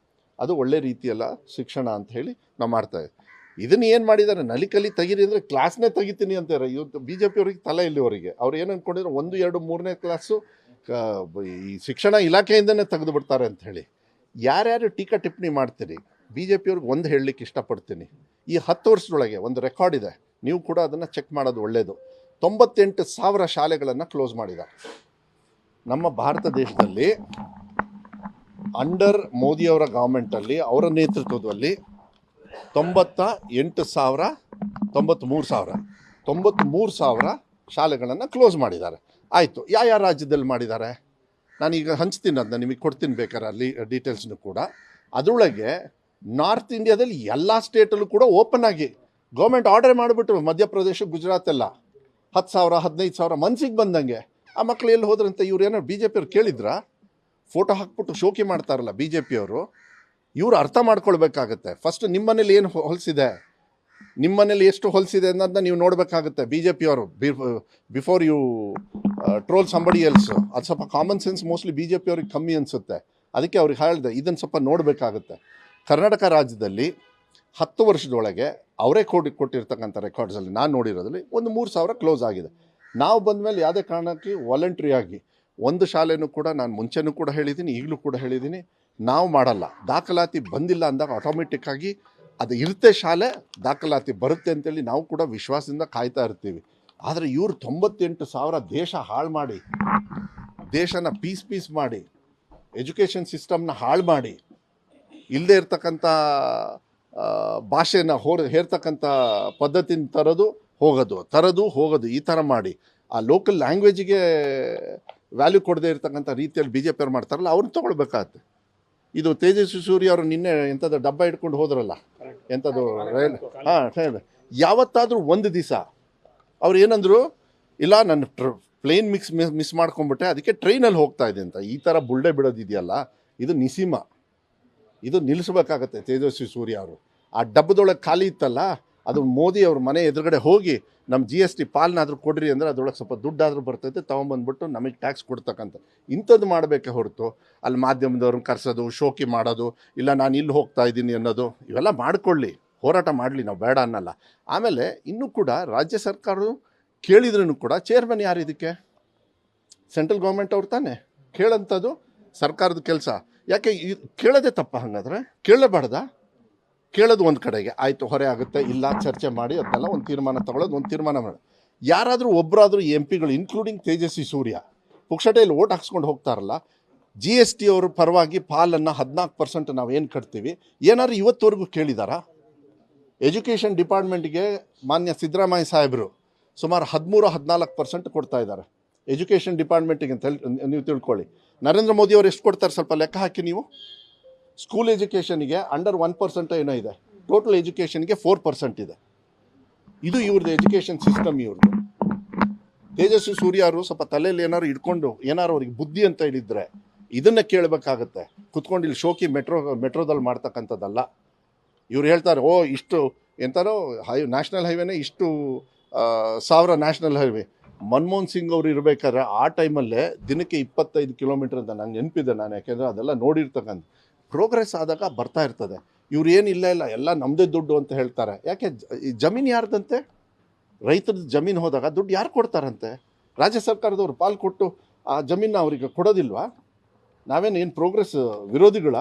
ಅದು ಒಳ್ಳೆ ರೀತಿಯಲ್ಲ ಶಿಕ್ಷಣ ಅಂತ ಹೇಳಿ ನಾವು ಮಾಡ್ತಾಯಿದ್ವಿ. ಇದನ್ನು ಏನು ಮಾಡಿದ್ದಾರೆ, ನಲಿಕಲಿ ತೆಗೀರಿ ಅಂದರೆ ಕ್ಲಾಸ್ನೇ ತೆಗಿತೀನಿ ಅಂತಾರೆ. ಇವತ್ತು BJPಯವ್ರಿಗೆ ತಲೆ ಇಲ್ಲಿವರೆಗೆ ಅವ್ರು ಏನು ಅಂದ್ಕೊಂಡಿದ್ರು, 1, 2, 3ನೇ ಕ್ಲಾಸು ಈ ಶಿಕ್ಷಣ ಇಲಾಖೆಯಿಂದನೇ ತೆಗೆದು ಬಿಡ್ತಾರೆ ಅಂಥೇಳಿ. ಯಾರ್ಯಾರು ಟೀಕಾ ಟಿಪ್ಪಣಿ ಮಾಡ್ತೀರಿ, BJPಯವ್ರಿಗೆ ಒಂದು ಹೇಳಲಿಕ್ಕೆ ಇಷ್ಟಪಡ್ತೀನಿ. ಈ 10 ವರ್ಷದೊಳಗೆ ಒಂದು ರೆಕಾರ್ಡ್ ಇದೆ, ನೀವು ಕೂಡ ಅದನ್ನು ಚೆಕ್ ಮಾಡೋದು ಒಳ್ಳೆಯದು. 98,000 ಶಾಲೆಗಳನ್ನು ಕ್ಲೋಸ್ ಮಾಡಿದ್ದಾರೆ ನಮ್ಮ ಭಾರತ ದೇಶದಲ್ಲಿ. ಅಂಡರ್ ಮೋದಿಯವರ ಗೌರ್ಮೆಂಟಲ್ಲಿ, ಅವರ ನೇತೃತ್ವದಲ್ಲಿ 93,000 ಶಾಲೆಗಳನ್ನು ಕ್ಲೋಸ್ ಮಾಡಿದ್ದಾರೆ. ಆಯಿತು, ಯಾವ ರಾಜ್ಯದಲ್ಲಿ ಮಾಡಿದ್ದಾರೆ ನಾನೀಗ ಹಂಚ್ತೀನಿ, ಅದನ್ನ ನಿಮಗೆ ಕೊಡ್ತೀನಿ ಬೇಕಾದ್ರೆ ಅಲ್ಲಿ ಡೀಟೇಲ್ಸ್ನು ಕೂಡ. ಅದರೊಳಗೆ ನಾರ್ತ್ ಇಂಡಿಯಾದಲ್ಲಿ ಎಲ್ಲ ಸ್ಟೇಟಲ್ಲೂ ಕೂಡ ಓಪನ್ ಆಗಿ ಗೌರ್ಮೆಂಟ್ ಆರ್ಡರ್ ಮಾಡಿಬಿಟ್ರು. ಮಧ್ಯಪ್ರದೇಶ, ಗುಜರಾತ್ ಎಲ್ಲ 10,000 15,000 ಮನ್ಸಿಗೆ ಬಂದಂಗೆ. ಆ ಮಕ್ಕಳು ಎಲ್ಲಿ ಹೋದ್ರಂತೆ ಇವ್ರು ಏನಾರು BJPಯವ್ರು ಕೇಳಿದ್ರಾ? ಫೋಟೋ ಹಾಕ್ಬಿಟ್ಟು ಶೋಕಿ ಮಾಡ್ತಾರಲ್ಲ BJPಯವರು. ಇವರು ಅರ್ಥ ಮಾಡ್ಕೊಳ್ಬೇಕಾಗತ್ತೆ. ಫಸ್ಟ್ ನಿಮ್ಮ ಮನೇಲಿ ಏನು ಹೊಲಿಸಿದೆ, ನಿಮ್ಮ ಮನೇಲಿ ಎಷ್ಟು ಹೊಲಿಸಿದೆ ಅನ್ನೋದನ್ನ ನೀವು ನೋಡಬೇಕಾಗುತ್ತೆ. BJPಯವರು before you troll somebody else. ಅದು ಸ್ವಲ್ಪ ಕಾಮನ್ ಸೆನ್ಸ್ ಮೋಸ್ಟ್ಲಿ BJPಯವ್ರಿಗೆ ಕಮ್ಮಿ ಅನಿಸುತ್ತೆ. ಅದಕ್ಕೆ ಅವ್ರಿಗೆ ಹೇಳಿದೆ, ಇದನ್ನು ಸ್ವಲ್ಪ ನೋಡಬೇಕಾಗುತ್ತೆ. ಕರ್ನಾಟಕ ರಾಜ್ಯದಲ್ಲಿ 10 ವರ್ಷದೊಳಗೆ ಅವರೇ ಕೊಟ್ಟಿರ್ತಕ್ಕಂಥ ರೆಕಾರ್ಡ್ಸಲ್ಲಿ ನಾನು ನೋಡಿರೋದ್ರಲ್ಲಿ ಒಂದು 3,000 ಕ್ಲೋಸ್ ಆಗಿದೆ. ನಾವು ಬಂದ ಮೇಲೆ ಯಾವುದೇ ಕಾರಣಕ್ಕೆ ವಾಲಂಟ್ರಿಯಾಗಿ ಒಂದು ಶಾಲೆನೂ ಕೂಡ, ನಾನು ಮುಂಚೆನೂ ಕೂಡ ಹೇಳಿದ್ದೀನಿ, ಈಗಲೂ ಕೂಡ ಹೇಳಿದ್ದೀನಿ, ನಾವು ಮಾಡಲ್ಲ. ದಾಖಲಾತಿ ಬಂದಿಲ್ಲ ಅಂದಾಗ ಆಟೋಮೆಟಿಕ್ಕಾಗಿ ಅದು ಇರುತ್ತೆ ಶಾಲೆ, ದಾಖಲಾತಿ ಬರುತ್ತೆ ಅಂತೇಳಿ ನಾವು ಕೂಡ ವಿಶ್ವಾಸದಿಂದ ಕಾಯ್ತಾ ಇರ್ತೀವಿ. ಆದರೆ ಇವರು 98,000 ದೇಶ ಹಾಳು ಮಾಡಿ, ದೇಶನ ಪೀಸ್ ಮಾಡಿ, ಎಜುಕೇಷನ್ ಸಿಸ್ಟಮ್ನ ಹಾಳು ಮಾಡಿ, ಇಲ್ಲದೆ ಇರ್ತಕ್ಕಂಥ ಭಾಷೆನ ಹೇರ್ತಕ್ಕಂಥ ಪದ್ಧತಿನ ತರೋದು ಹೋಗೋದು ಈ ಥರ ಮಾಡಿ ಆ ಲೋಕಲ್ ಲ್ಯಾಂಗ್ವೇಜಿಗೆ ವ್ಯಾಲ್ಯೂ ಕೊಡದೇ ಇರ್ತಕ್ಕಂಥ ರೀತಿಯಲ್ಲಿ ಬಿ ಜೆ ಪಿಯವ್ರು ಮಾಡ್ತಾರಲ್ಲ, ಅವ್ರನ್ನ ತೊಗೊಳ್ಬೇಕಾಗತ್ತೆ. ಇದು ತೇಜಸ್ವಿ ಸೂರ್ಯ ಅವರು ನಿನ್ನೆ ಎಂಥದ್ದು ಡಬ್ಬ ಇಟ್ಕೊಂಡು ಹೋದ್ರಲ್ಲ, ಎಂಥದ್ದು ರೈಲ್, ಟ್ರೈನ್, ಯಾವತ್ತಾದರೂ ಒಂದು ದಿವಸ ಅವ್ರು ಏನಂದರು, ಇಲ್ಲ ನನ್ನ ಪ್ಲೇನ್ ಮಿಸ್ ಮಾಡ್ಕೊಂಬಿಟ್ಟೆ, ಅದಕ್ಕೆ ಟ್ರೈನಲ್ಲಿ ಹೋಗ್ತಾ ಇದೆ ಅಂತ. ಈ ಥರ ಬುಲ್ಡೆ ಬಿಡೋದಿದೆಯಲ್ಲ, ಇದು ನಿಸೀಮ, ಇದು ನಿಲ್ಲಿಸ್ಬೇಕಾಗತ್ತೆ ತೇಜಸ್ವಿ ಸೂರ್ಯ ಅವರು. ಆ ಡಬ್ಬದೊಳಗೆ ಖಾಲಿ ಇತ್ತಲ್ಲ, ಅದು ಮೋದಿ ಅವ್ರ ಮನೆ ಎದುರುಗಡೆ ಹೋಗಿ ನಮ್ಮ GST ಪಾಲನಾದರೂ ಕೊಡ್ರಿ ಅಂದರೆ ಅದರೊಳಗೆ ಸ್ವಲ್ಪ ದುಡ್ಡಾದರೂ ಬರ್ತೈತೆ, ತೊಗೊಂಬಂದ್ಬಿಟ್ಟು ನಮಗೆ ಟ್ಯಾಕ್ಸ್ ಕೊಡ್ತಕ್ಕಂಥ ಇಂಥದ್ದು ಮಾಡಬೇಕೆ ಹೊರತು ಅಲ್ಲಿ ಮಾಧ್ಯಮದವ್ರನ್ನ ಕರೆಸೋದು, ಶೋಕಿ ಮಾಡೋದು, ಇಲ್ಲ ನಾನು ಇಲ್ಲಿ ಹೋಗ್ತಾ ಇದ್ದೀನಿ ಅನ್ನೋದು, ಇವೆಲ್ಲ ಮಾಡ್ಕೊಳ್ಳಿ, ಹೋರಾಟ ಮಾಡಲಿ, ನಾವು ಬೇಡ ಅನ್ನಲ್ಲ. ಆಮೇಲೆ ಇನ್ನೂ ಕೂಡ ರಾಜ್ಯ ಸರ್ಕಾರವು ಕೇಳಿದ್ರೂ ಕೂಡ ಚೇರ್ಮನ್ ಯಾರು ಇದಕ್ಕೆ? ಸೆಂಟ್ರಲ್ ಗೌರ್ಮೆಂಟ್ ಅವ್ರು ತಾನೇ ಕೇಳೋಂಥದ್ದು, ಸರ್ಕಾರದ ಕೆಲಸ. ಯಾಕೆ ಕೇಳೋದೇ ತಪ್ಪ? ಹಾಗಾದರೆ ಕೇಳಲೇಬಾರ್ದಾ? ಕೇಳೋದು ಒಂದು ಕಡೆಗೆ ಆಯಿತು, ಹೊರೆ ಆಗುತ್ತೆ, ಇಲ್ಲ ಚರ್ಚೆ ಮಾಡಿ ಅದನ್ನೆಲ್ಲ ಒಂದು ತೀರ್ಮಾನ ತಗೊಳ್ಳೋದು, ಒಂದು ತೀರ್ಮಾನ ಮಾಡಿ. ಯಾರಾದರೂ ಒಬ್ಬರಾದರೂ MP ಗಳು ಇನ್ಕ್ಲೂಡಿಂಗ್ ತೇಜಸ್ವಿ ಸೂರ್ಯ ಪುಕ್ಷಟೆಯಲ್ಲಿ ಓಟ್ ಹಾಕ್ಸ್ಕೊಂಡು ಹೋಗ್ತಾರಲ್ಲ, GST ಅವ್ರ ಪರವಾಗಿ ಪಾಲನ್ನು 14% ನಾವೇನು ಕಟ್ತೀವಿ, ಏನಾದ್ರು ಇವತ್ತವರೆಗೂ ಕೇಳಿದಾರಾ? ಎಜುಕೇಷನ್ ಡಿಪಾರ್ಟ್ಮೆಂಟ್ಗೆ ಮಾನ್ಯ ಸಿದ್ದರಾಮಯ್ಯ ಸಾಹೇಬರು ಸುಮಾರು 13-14% ಕೊಡ್ತಾ ಇದ್ದಾರೆ ಎಜುಕೇಷನ್ ಡಿಪಾರ್ಟ್ಮೆಂಟಿಗೆ ಅಂತ ನೀವು ತಿಳ್ಕೊಳ್ಳಿ. ನರೇಂದ್ರ ಮೋದಿ ಅವರು ಎಷ್ಟು ಕೊಡ್ತಾರೆ ಸ್ವಲ್ಪ ಲೆಕ್ಕ ಹಾಕಿ ನೀವು. ಸ್ಕೂಲ್ ಎಜುಕೇಷನ್ಗೆ ಅಂಡರ್ 1% ಏನೋ ಇದೆ, ಟೋಟಲ್ ಎಜುಕೇಷನ್ಗೆ 4% ಇದೆ. ಇದು ಇವ್ರದ್ದು ಎಜುಕೇಷನ್ ಸಿಸ್ಟಮ್ ಇವ್ರದ್ದು. ತೇಜಸ್ವಿ ಸೂರ್ಯ ಅವರು ಸ್ವಲ್ಪ ತಲೆಯಲ್ಲಿ ಏನಾದ್ರು ಇಟ್ಕೊಂಡು ಏನಾರು ಅವ್ರಿಗೆ ಬುದ್ಧಿ ಅಂತ ಹೇಳಿದ್ರೆ ಇದನ್ನು ಕೇಳಬೇಕಾಗತ್ತೆ. ಕುತ್ಕೊಂಡು ಇಲ್ಲಿ ಶೋಕಿ ಮೆಟ್ರೋದಲ್ಲಿ ಮಾಡ್ತಕ್ಕಂಥದ್ದಲ್ಲ. ಇವ್ರು ಹೇಳ್ತಾರೆ, ಓ ಇಷ್ಟು ಎಂತಾರೋ ನ್ಯಾಷನಲ್ ಹೈವೇನೇ ಇಷ್ಟು 1000 ನ್ಯಾಷನಲ್ ಹೈವೇ. ಮನಮೋಹನ್ ಸಿಂಗ್ ಅವರು ಇರಬೇಕಾದ್ರೆ ಆ ಟೈಮಲ್ಲೇ ದಿನಕ್ಕೆ 25 ಕಿಲೋಮೀಟರ್ ಅಂತ ನಂಗೆ ನೆನಪಿದೆ. ನಾನು ಯಾಕೆಂದರೆ ಅದೆಲ್ಲ ನೋಡಿರ್ತಕ್ಕಂಥ ಪ್ರೋಗ್ರೆಸ್ ಆದಾಗ ಬರ್ತಾ ಇರ್ತದೆ. ಇವ್ರು ಏನಿಲ್ಲ ಎಲ್ಲ ನಮ್ಮದೇ ದುಡ್ಡು ಅಂತ ಹೇಳ್ತಾರೆ. ಯಾಕೆ ಜಮೀನು ಯಾರ್ದಂತೆ? ರೈತರದ್ದು ಜಮೀನು ಹೋದಾಗ ದುಡ್ಡು ಯಾರು ಕೊಡ್ತಾರಂತೆ? ರಾಜ್ಯ ಸರ್ಕಾರದವ್ರು ಪಾಲು ಕೊಟ್ಟು ಆ ಜಮೀನ ಅವರಿಗೆ ಕೊಡೋದಿಲ್ವಾ? ನಾವೇನು ಪ್ರೋಗ್ರೆಸ್ ವಿರೋಧಿಗಳ?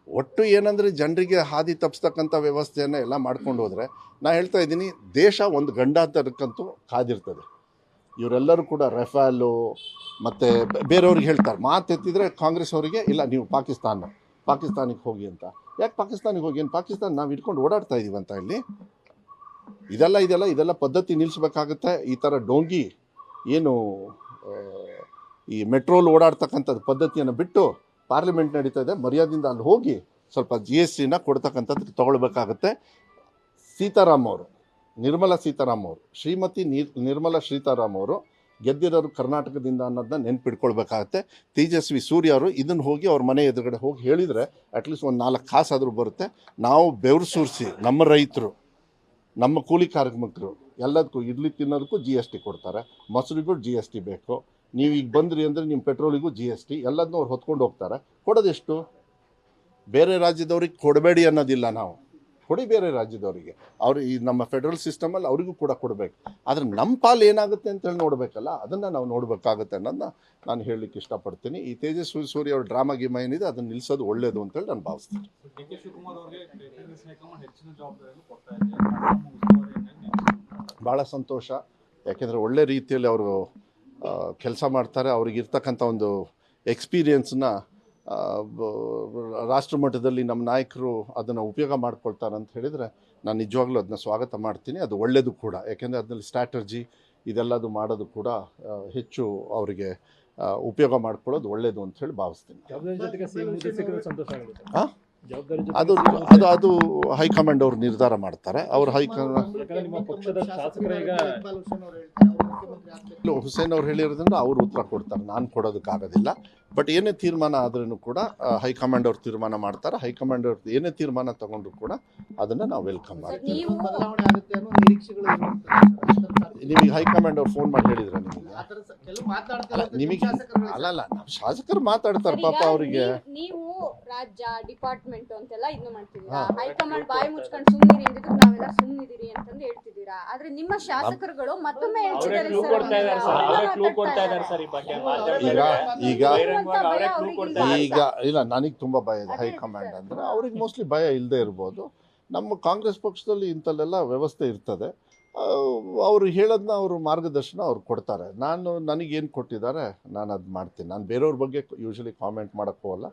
ಒಟ್ಟು ಏನಂದರೆ ಜನರಿಗೆ ಹಾದಿ ತಪ್ಪಿಸ್ತಕ್ಕಂಥ ವ್ಯವಸ್ಥೆಯನ್ನು ಎಲ್ಲ ಮಾಡ್ಕೊಂಡು ಹೋದರೆ, ನಾ ಹೇಳ್ತಾ ಇದ್ದೀನಿ, ದೇಶ ಒಂದು ಗಂಡಾಂತರಕ್ಕಂತೂ ಕಾದಿರ್ತದೆ. ಇವರೆಲ್ಲರೂ ಕೂಡ ರಫೇಲು ಮತ್ತು ಬೇರೆಯವ್ರಿಗೆ ಹೇಳ್ತಾರೆ, ಮಾತೆತ್ತಿದ್ರೆ ಕಾಂಗ್ರೆಸ್ ಅವರಿಗೆ, ಇಲ್ಲ ನೀವು ಪಾಕಿಸ್ತಾನಕ್ಕೆ ಹೋಗಿ ಅಂತ. ಯಾಕೆ ಪಾಕಿಸ್ತಾನಿಗೆ ಹೋಗಿ? ಏನು ಪಾಕಿಸ್ತಾನ ನಾವು ಇಟ್ಕೊಂಡು ಓಡಾಡ್ತಾ ಇದ್ದೀವಿ ಅಂತ ಇಲ್ಲಿ? ಇದೆಲ್ಲ ಪದ್ಧತಿ ನಿಲ್ಲಿಸ್ಬೇಕಾಗುತ್ತೆ. ಈ ಥರ ಡೋಂಗಿ ಏನು ಈ ಮೆಟ್ರೋಲ್ ಓಡಾಡ್ತಕ್ಕಂಥದ್ದು ಪದ್ಧತಿಯನ್ನು ಬಿಟ್ಟು ಪಾರ್ಲಿಮೆಂಟ್ ನಡೀತಾ ಇದೆ, ಮರ್ಯಾದೆಯಿಂದ ಅಲ್ಲಿ ಹೋಗಿ ಸ್ವಲ್ಪ GSTನ ಕೊಡ್ತಕ್ಕಂಥದ್ದು ತೊಗೊಳ್ಬೇಕಾಗತ್ತೆ. ನಿರ್ಮಲಾ ಸೀತಾರಾಮ್ ಅವರು ಶ್ರೀಮತಿ ನಿರ್ಮಲಾ ಸೀತಾರಾಮ್ ಅವರು ಗೆದ್ದಿರೋರು ಕರ್ನಾಟಕದಿಂದ ಅನ್ನೋದನ್ನ ನೆನ್ಪಿಟ್ಕೊಳ್ಬೇಕಾಗತ್ತೆ. ತೇಜಸ್ವಿ ಸೂರ್ಯ ಅವರು ಇದನ್ನು ಹೋಗಿ ಅವ್ರ ಮನೆ ಎದುರುಗಡೆ ಹೋಗಿ ಹೇಳಿದರೆ ಅಟ್ಲೀಸ್ಟ್ ಒಂದು 4 ಕಾಸಾದರೂ ಬರುತ್ತೆ. ನಾವು ಬೆವರು ಸುರಿಸಿ ನಮ್ಮ ರೈತರು, ನಮ್ಮ ಕೂಲಿ ಕಾರ್ಮಿಕರು ಎಲ್ಲದಕ್ಕೂ, ಇಡ್ಲಿ ತಿನ್ನೋದಕ್ಕೂ GST ಕೊಡ್ತಾರೆ, ಮೊಸರಿಗೂ GST ಬೇಕು. ನೀವು ಈಗ ಬಂದ್ರಿ ಅಂದರೆ ನಿಮ್ಮ ಪೆಟ್ರೋಲಿಗೂ GST, ಎಲ್ಲದನ್ನೂ ಅವ್ರು ಹೊತ್ಕೊಂಡು ಹೋಗ್ತಾರೆ. ಕೊಡೋದೆಷ್ಟು? ಬೇರೆ ರಾಜ್ಯದವ್ರಿಗೆ ಕೊಡಬೇಡಿ ಅನ್ನೋದಿಲ್ಲ, ನಾವು ಕೊಡಿ ಬೇರೆ ರಾಜ್ಯದವರಿಗೆ. ಅವರು ಈ ನಮ್ಮ ಫೆಡರಲ್ ಸಿಸ್ಟಮಲ್ಲಿ ಅವರಿಗೂ ಕೂಡ ಕೊಡಬೇಕು. ಆದರೆ ನಮ್ಮ ಪಾಲು ಏನಾಗುತ್ತೆ ಅಂತೇಳಿ ನೋಡಬೇಕಲ್ಲ, ಅದನ್ನು ನಾವು ನೋಡಬೇಕಾಗುತ್ತೆ ಅನ್ನೋದನ್ನ ನಾನು ಹೇಳಲಿಕ್ಕೆ ಇಷ್ಟಪಡ್ತೀನಿ. ಈ ತೇಜಸ್ವಿ ಸೂರ್ಯ ಅವ್ರ ಡ್ರಾಮಾ ಗೇಮ್ ಏನಿದೆ ಅದನ್ನು ನಿಲ್ಲಿಸೋದು ಒಳ್ಳೆಯದು ಅಂತೇಳಿ ನಾನು ಭಾವಿಸ್ತೀನಿ. ಭಾಳ ಸಂತೋಷ, ಯಾಕೆಂದರೆ ಒಳ್ಳೆ ರೀತಿಯಲ್ಲಿ ಅವರು ಕೆಲಸ ಮಾಡ್ತಾರೆ. ಅವ್ರಿಗಿರ್ತಕ್ಕಂಥ ಒಂದು ಎಕ್ಸ್ಪೀರಿಯನ್ಸ್ನ ರಾಷ್ಟ್ರ ಮಟ್ಟದಲ್ಲಿ ನಮ್ಮ ನಾಯಕರು ಅದನ್ನು ಉಪಯೋಗ ಮಾಡ್ಕೊಳ್ತಾರೆ ಅಂತ ಹೇಳಿದರೆ ನಾನು ನಿಜವಾಗ್ಲೂ ಅದನ್ನ ಸ್ವಾಗತ ಮಾಡ್ತೀನಿ. ಅದು ಒಳ್ಳೆಯದು ಕೂಡ, ಯಾಕೆಂದರೆ ಅದರಲ್ಲಿ ಸ್ಟ್ರಾಟರ್ಜಿ ಇದೆಲ್ಲದು ಮಾಡೋದು ಕೂಡ ಹೆಚ್ಚು ಅವರಿಗೆ ಉಪಯೋಗ ಮಾಡ್ಕೊಳ್ಳೋದು ಒಳ್ಳೆಯದು ಅಂತ ಹೇಳಿ ಭಾವಿಸ್ತೀನಿ. ಅದು ಅದು ಅದು ಹೈಕಮಾಂಡ್ ಅವರು ನಿರ್ಧಾರ ಮಾಡ್ತಾರೆ. ಅವ್ರು ಹುಸೇನ್ ಅವ್ರು ಹೇಳಿರೋದ್ರಿಂದ ಅವರು ಉತ್ತರ ಕೊಡ್ತಾರೆ, ನಾನು ಕೊಡೋದಕ್ಕಾಗೋದಿಲ್ಲ. ಬಟ್ ಏನೇ ತೀರ್ಮಾನ ಆದ್ರೂ ಕೂಡ ಹೈಕಮಾಂಡ್ ಅವ್ರು ತೀರ್ಮಾನ ಮಾಡ್ತಾರೆ. ಹೈಕಮಾಂಡ್ ಅವ್ರದ್ದು ಏನೇ ತೀರ್ಮಾನ ತಗೊಂಡ್ರು ಕೂಡ ಅದನ್ನು ನಾವು ವೆಲ್ಕಮ್ ಮಾಡ್ತೀವಿ. ನಿಮಗೆ ಹೈಕಮಾಂಡ್ ಅವ್ರು ಫೋನ್ ಮಾಡಿ ಹೇಳಿದ್ರೆ ನಿಮಗೆ ಅಲ್ಲ ನಾವು ಶಾಸಕರು ಮಾತಾಡ್ತಾರೆ ಪಾಪ. ಅವರಿಗೆ ನೀವು ರಾಜ್ಯ ಡಿಪಾರ್ಟ್ಮೆಂಟ್ ಅಂತೆಲ್ಲ ಇದನ್ನ ಮಾಡ್ತಿದ್ದೀರಾ, ಹೈಕಮಾಂಡ್ ಬಾಯಿ ಮುಚ್ಕೊಂಡು ಸುಮ್ಮನಿರಿ ಅಂದಿದ್ದು ನಾವೆಲ್ಲ ಸುಮ್ಮನಿದ್ದೀರಿ ಅಂತಂದು ಹೇಳ್ತಿದ್ದೀರಾ. ಆದ್ರೆ ನಿಮ್ಮ ಶಾಸಕರುಗಳು ಮತ್ತೊಮ್ಮೆ ಹೇಳ್ತಿದ್ದಾರೆ ಈಗ ಭಯ ಅವ್ರಿಗೆ ಈಗ ಇಲ್ಲ, ನನಗೆ ತುಂಬ ಭಯ ಇದೆ ಹೈಕಮಾಂಡ್ ಅಂದರೆ. ಅವ್ರಿಗೆ ಮೋಸ್ಟ್ಲಿ ಭಯ ಇಲ್ಲದೆ ಇರ್ಬೋದು. ನಮ್ಮ ಕಾಂಗ್ರೆಸ್ ಪಕ್ಷದಲ್ಲಿ ಇಂಥಲ್ಲೆಲ್ಲ ವ್ಯವಸ್ಥೆ ಇರ್ತದೆ. ಅವರು ಹೇಳೋದನ್ನ ಅವರು ಮಾರ್ಗದರ್ಶನ ಅವ್ರು ಕೊಡ್ತಾರೆ. ನನಗೇನು ಕೊಟ್ಟಿದ್ದಾರೆ ನಾನು ಅದು ಮಾಡ್ತೀನಿ. ನಾನು ಬೇರೆಯವ್ರ ಬಗ್ಗೆ ಯೂಶಲಿ ಕಾಮೆಂಟ್ ಮಾಡೋಕ್ಕೆ ಹೋಗಲ್ಲ.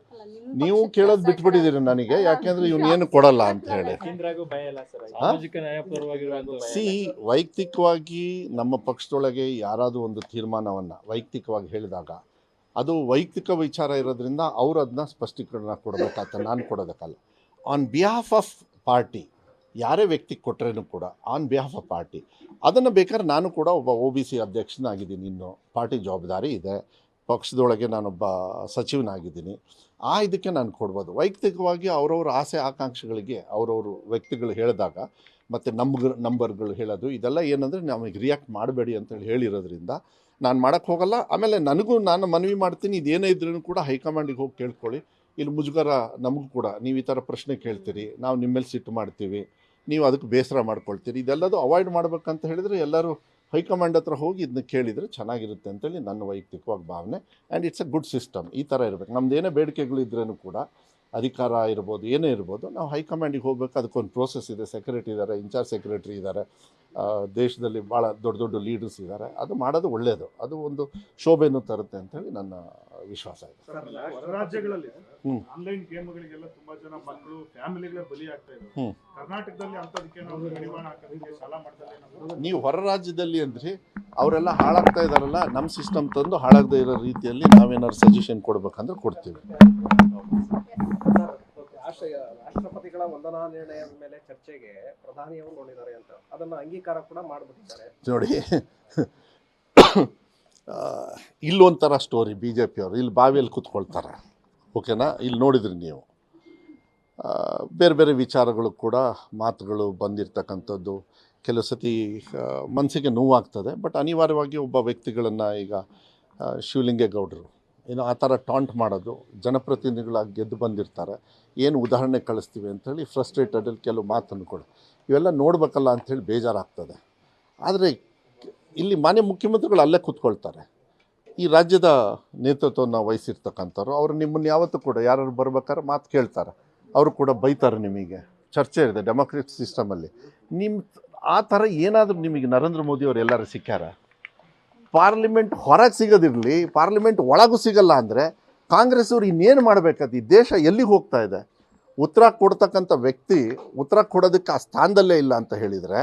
ನೀವು ಕೇಳೋದು ಬಿಟ್ಬಿಟ್ಟಿದ್ದೀರಿ ನನಗೆ, ಯಾಕೆಂದರೆ ಇವನು ಏನು ಕೊಡಲ್ಲ ಅಂತ ಹೇಳಿ. ವೈಯಕ್ತಿಕವಾಗಿ ನಮ್ಮ ಪಕ್ಷದೊಳಗೆ ಯಾರಾದರೂ ಒಂದು ತೀರ್ಮಾನವನ್ನು ವೈಯಕ್ತಿಕವಾಗಿ ಹೇಳಿದಾಗ ಅದು ವೈಯಕ್ತಿಕ ವಿಚಾರ ಇರೋದ್ರಿಂದ ಅವರು ಅದನ್ನ ಸ್ಪಷ್ಟೀಕರಣ ಕೊಡಬೇಕಾಗ್ತದೆ, ನಾನು ಕೊಡೋದಕ್ಕಲ್ಲ. ಆನ್ ಬಿಹಾಫ್ ಆಫ್ ಪಾರ್ಟಿ ಯಾರೇ ವ್ಯಕ್ತಿ ಕೊಟ್ಟರೇನು ಕೂಡ ಆನ್ ಬಿಹಾಫ್ ಆಫ್ ಪಾರ್ಟಿ ಅದನ್ನು ಬೇಕಾದ್ರೆ ನಾನು ಕೂಡ ಒಬ್ಬ OBC ಅಧ್ಯಕ್ಷನಾಗಿದ್ದೀನಿ. ಇನ್ನು ಪಾರ್ಟಿ ಜವಾಬ್ದಾರಿ ಇದೆ, ಪಕ್ಷದೊಳಗೆ ನಾನೊಬ್ಬ ಸಚಿವನಾಗಿದ್ದೀನಿ. ಇದಕ್ಕೆ ನಾನು ಕೊಡ್ಬೋದು. ವೈಯಕ್ತಿಕವಾಗಿ ಅವರವ್ರ ಆಸೆ ಆಕಾಂಕ್ಷೆಗಳಿಗೆ ಅವರವರು ವ್ಯಕ್ತಿಗಳು ಹೇಳಿದಾಗ ಮತ್ತು ನಂಬರ್ಗಳು ಹೇಳೋದು ಇದೆಲ್ಲ ಏನಂದರೆ ನಮಗೆ ರಿಯಾಕ್ಟ್ ಮಾಡಬೇಡಿ ಅಂತೇಳಿ ಹೇಳಿರೋದ್ರಿಂದ ನಾನು ಮಾಡೋಕ್ಕೆ ಹೋಗಲ್ಲ. ಆಮೇಲೆ ನಾನು ಮನವಿ ಮಾಡ್ತೀನಿ, ಇದೇನೇ ಇದ್ರೂ ಕೂಡ ಹೈಕಮಾಂಡಿಗೆ ಹೋಗಿ ಕೇಳ್ಕೊಳ್ಳಿ. ಇಲ್ಲಿ ಮುಜುಗರ ನಮಗೂ ಕೂಡ, ನೀವು ಈ ಥರ ಪ್ರಶ್ನೆ ಕೇಳ್ತೀರಿ, ನಾವು ನಿಮ್ಮ ಮೇಲೆ ಸಿಟ್ಟು ಮಾಡ್ತೀವಿ, ನೀವು ಅದಕ್ಕೆ ಬೇಸರ ಮಾಡ್ಕೊಳ್ತೀರಿ, ಇದೆಲ್ಲದು ಅವಾಯ್ಡ್ ಮಾಡ್ಬೇಕಂತ ಹೇಳಿದರೆ ಎಲ್ಲರೂ ಹೈಕಮಾಂಡ್ ಹತ್ರ ಹೋಗಿ ಇದನ್ನ ಕೇಳಿದರೆ ಚೆನ್ನಾಗಿರುತ್ತೆ ಅಂತೇಳಿ ನನ್ನ ವೈಯಕ್ತಿಕವಾಗಿ ಭಾವನೆ. And it's a good system. ಈ ಥರ ಇರಬೇಕು. ನಮ್ದು ಏನೇ ಬೇಡಿಕೆಗಳು ಇದ್ರೂ ಕೂಡ, ಅಧಿಕಾರ ಇರ್ಬೋದು, ಏನೇ ಇರ್ಬೋದು, ನಾವು ಹೈಕಮಾಂಡಿಗೆ ಹೋಗ್ಬೇಕು. ಅದಕ್ಕೊಂದು ಪ್ರೋಸೆಸ್ ಇದೆ. ಸೆಕ್ರೆಟರಿ ಇದ್ದಾರೆ, ಇನ್ಚಾರ್ಜ್ ಸೆಕ್ರೆಟರಿ ಇದ್ದಾರೆ, ದೇಶದಲ್ಲಿ ಭಾಳ ದೊಡ್ಡ ದೊಡ್ಡ ಲೀಡರ್ಸ್ ಇದ್ದಾರೆ. ಅದು ಮಾಡೋದು ಒಳ್ಳೆಯದು. ಅದು ಒಂದು ಶೋಭೆಯನ್ನು ತರುತ್ತೆ ಅಂತೇಳಿ ನನ್ನ ವಿಶ್ವಾಸ ಇದೆ. ರಾಜ್ಯಗಳಲ್ಲಿ ಆನ್ಲೈನ್ ಗೇಮ್ಗಳಿಗೆಲ್ಲ ತುಂಬಾ ಜನ ಮಕ್ಕಳು ಫ್ಯಾಮಿಲಿಗಳೇ ಬಲಿ ಆಗ್ತಾ ಇದ್ದಾರೆ. ಕರ್ನಾಟಕದಲ್ಲಿ ಅಂತದಕ್ಕೆ ನಾವು ಕಡಿವಾಣ ಹಾಕೋದಕ್ಕೆ ಶಾಲಾ ಮಟ್ಟದಲ್ಲಿ ನೀವು ಹೊರ ರಾಜ್ಯದಲ್ಲಿ ಅಂದ್ರೆ ಅವರೆಲ್ಲ ಹಾಳಾಗ್ತಾ ಇದಾರಲ್ಲ, ನಮ್ಮ ಸಿಸ್ಟಮ್ ತಂದು ಹಾಳಾಗದೇ ಇರೋ ರೀತಿಯಲ್ಲಿ ನಾವೇನಾದ್ರು ಸಜೆಷನ್ ಕೊಡ್ಬೇಕಂದ್ರೆ ಕೊಡ್ತೀವಿ. ರಾಷ್ಟ್ರಪತಿಗಳ ವಂದನಾ ನಿರ್ಣಯದ ಮೇಲೆ ಚರ್ಚೆಗೆ ಪ್ರಧಾನಿಯವರು ನೋಡಿದ್ದಾರೆ ಅಂತ ಅದನ್ನು ಅಂಗೀಕಾರ ಕೂಡ ಮಾಡಿಬಿಟ್ಟಿದ್ದಾರೆ. ನೋಡಿ, ಇಲ್ಲೊಂಥರ ಸ್ಟೋರಿ. BJP ಅವರು ಇಲ್ಲಿ ಬಾವಿಯಲ್ಲಿ ಕೂತ್ಕೊಳ್ತಾರೆ, ಓಕೆನಾ? ಇಲ್ಲಿ ನೋಡಿದ್ರಿ ನೀವು, ಬೇರೆ ಬೇರೆ ವಿಚಾರಗಳು ಕೂಡ ಮಾತುಗಳು ಬಂದಿರತಕ್ಕಂಥದ್ದು ಕೆಲವು ಸತಿ ಮನಸ್ಸಿಗೆ ನೋವಾಗ್ತದೆ. ಬಟ್ ಅನಿವಾರ್ಯವಾಗಿ ಒಬ್ಬ ವ್ಯಕ್ತಿಗಳನ್ನು, ಈಗ ಶಿವಲಿಂಗೇಗೌಡರು ಏನೋ ಆ ಥರ ಟಾಂಟ್ ಮಾಡೋದು, ಜನಪ್ರತಿನಿಧಿಗಳಾಗಿ ಗೆದ್ದು ಬಂದಿರ್ತಾರೆ, ಏನು ಉದಾಹರಣೆ ಕಳಿಸ್ತೀವಿ ಅಂಥೇಳಿ ಫ್ರಸ್ಟ್ರೇಟೆಡಲ್ಲಿ ಕೆಲವು ಮಾತನ್ನು ಕೂಡ ಇವೆಲ್ಲ ನೋಡಬೇಕಲ್ಲ ಅಂಥೇಳಿ ಬೇಜಾರಾಗ್ತದೆ. ಆದರೆ ಇಲ್ಲಿ ಮಾನ್ಯ ಮುಖ್ಯಮಂತ್ರಿಗಳು ಅಲ್ಲೇ ಕೂತ್ಕೊಳ್ತಾರೆ, ಈ ರಾಜ್ಯದ ನೇತೃತ್ವವನ್ನು ವಹಿಸಿರ್ತಕ್ಕಂಥವ್ರು. ಅವರು ನಿಮ್ಮನ್ನು ಯಾವತ್ತೂ ಕೂಡ ಯಾರು ಬರ್ಬೇಕಾದ್ರೆ ಮಾತು ಕೇಳ್ತಾರೆ, ಅವರು ಕೂಡ ಬೈತಾರೆ. ನಿಮಗೆ ಚರ್ಚೆ ಇದೆ ಡೆಮೋಕ್ರೆಟಿಕ್ ಸಿಸ್ಟಮಲ್ಲಿ. ಆ ಥರ ಏನಾದರೂ ನಿಮಗೆ ನರೇಂದ್ರ ಮೋದಿಯವರು ಎಲ್ಲರೂ ಸಿಕ್ಕ್ಯಾರ? ಪಾರ್ಲಿಮೆಂಟ್ ಹೊರಗೆ ಸಿಗೋದಿರಲಿ, ಪಾರ್ಲಿಮೆಂಟ್ ಒಳಗೂ ಸಿಗಲ್ಲ ಅಂದರೆ ಕಾಂಗ್ರೆಸ್ ಅವ್ರು ಇನ್ನೇನು ಮಾಡಬೇಕಾದ? ಈ ದೇಶ ಎಲ್ಲಿಗೆ ಹೋಗ್ತಾ ಇದೆ? ಉತ್ತರ ಕೊಡ್ತಕ್ಕಂಥ ವ್ಯಕ್ತಿ ಉತ್ತರ ಕೊಡೋದಕ್ಕೆ ಆ ಸ್ಥಾನದಲ್ಲೇ ಇಲ್ಲ ಅಂತ ಹೇಳಿದರೆ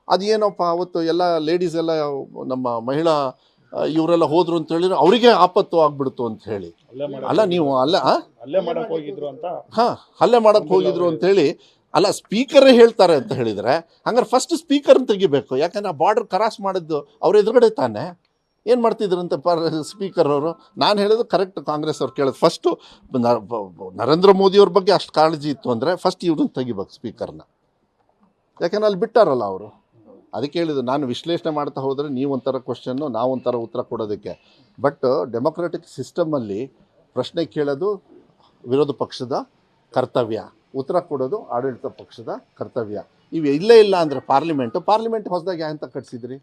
ಅದೇನಪ್ಪ, ಅವತ್ತು ಎಲ್ಲ ಲೇಡೀಸ್ ಎಲ್ಲ ನಮ್ಮ ಮಹಿಳಾ ಇವರೆಲ್ಲ ಹೋದ್ರು ಅಂತ ಹೇಳಿದ್ರೆ ಅವರಿಗೆ ಆಪತ್ತು ಆಗ್ಬಿಡ್ತು ಅಂತ ಹೇಳಿ ಅಲ್ಲ, ನೀವು ಹಲ್ಲೆ ಮಾಡಕ್ಕೆ ಹೋಗಿದ್ರು ಅಂತ ಹೇಳಿ ಅಲ್ಲ, ಸ್ಪೀಕರೇ ಹೇಳ್ತಾರೆ ಅಂತ ಹೇಳಿದರೆ ಹಂಗಾರೆ ಫಸ್ಟ್ ಸ್ಪೀಕರ್ನ ತೆಗಿಬೇಕು. ಯಾಕಂದ್ರೆ ಆ ಬಾರ್ಡರ್ ಕ್ರಾಸ್ ಮಾಡಿದ್ದು ಅವ್ರ ಎದುರುಗಡೆ ತಾನೆ. ಏನು ಮಾಡ್ತಿದ್ರಂತೆ ಸ್ಪೀಕರ್ ಅವರು? ನಾನು ಹೇಳೋದು ಕರೆಕ್ಟ್. ಕಾಂಗ್ರೆಸ್ ಅವ್ರು ಕೇಳೋದು ಫಸ್ಟು ನರೇಂದ್ರ ಮೋದಿಯವ್ರ ಬಗ್ಗೆ ಅಷ್ಟು ಕಾಳಜಿ ಇತ್ತು ಅಂದರೆ ಫಸ್ಟ್ ಇವ್ರನ್ನ ತೆಗಿಬೇಕು, ಸ್ಪೀಕರ್ನ. ಯಾಕಂದ್ರೆ ಅಲ್ಲಿ ಬಿಟ್ಟಾರಲ್ಲ ಅವರು. ಅದಕ್ಕೆ ಹೇಳಿದ್ದು, ನಾನು ವಿಶ್ಲೇಷಣೆ ಮಾಡ್ತಾ ಹೋದರೆ ನೀವೊಂಥರ ಕ್ವಶನ್ನು, ನಾವೊಂಥರ ಉತ್ತರ ಕೊಡೋದಕ್ಕೆ. ಬಟ್ ಡೆಮೊಕ್ರೆಟಿಕ್ ಸಿಸ್ಟಮಲ್ಲಿ ಪ್ರಶ್ನೆ ಕೇಳೋದು ವಿರೋಧ ಪಕ್ಷದ ಕರ್ತವ್ಯ, ಉತ್ತರ ಕೊಡೋದು ಆಡಳಿತ ಪಕ್ಷದ ಕರ್ತವ್ಯ. ಇವು ಇಲ್ಲೇ ಇಲ್ಲ ಅಂದರೆ ಪಾರ್ಲಿಮೆಂಟ್ ಹೊಸದಾಗಿ ಅಂತ ಕಟ್ಸಿದ್ರಿ?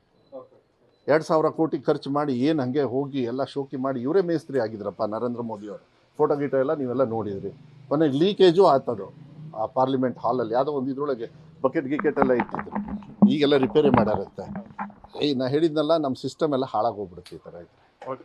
2,000 ಕೋಟಿ ಖರ್ಚು ಮಾಡಿ ಏನು ಹಾಗೆ ಹೋಗಿ ಎಲ್ಲ ಶೋಕಿ ಮಾಡಿ ಇವರೇ ಮೇಸ್ತ್ರಿ ಆಗಿದ್ರಪ್ಪ ನರೇಂದ್ರ ಮೋದಿಯವರು. ಫೋಟೋ ಗೀಟೋ ಎಲ್ಲ ನೀವೆಲ್ಲ ನೋಡಿದ್ರಿ. ಕೊನೆಗೆ ಲೀಕೇಜು ಆಗ್ತದು ಆ ಪಾರ್ಲಿಮೆಂಟ್ ಹಾಲಲ್ಲಿ. ಯಾವುದೋ ಒಂದು ಇದರೊಳಗೆ ಬಕೆಟ್ ಗಿಕೆಟ್ ಎಲ್ಲ ಇಟ್ಟಿದ್ರು, ಈಗೆಲ್ಲ ರಿಪೇರಿ ಮಾಡಾರುತ್ತೆ. ನಾ ಹೇಳಿದ್ನಲ್ಲ, ನಮ್ಮ ಸಿಸ್ಟಮ್ ಎಲ್ಲ ಹಾಳಾಗೋಗ್ಬಿಡುತ್ತೆ ಈ ಥರ.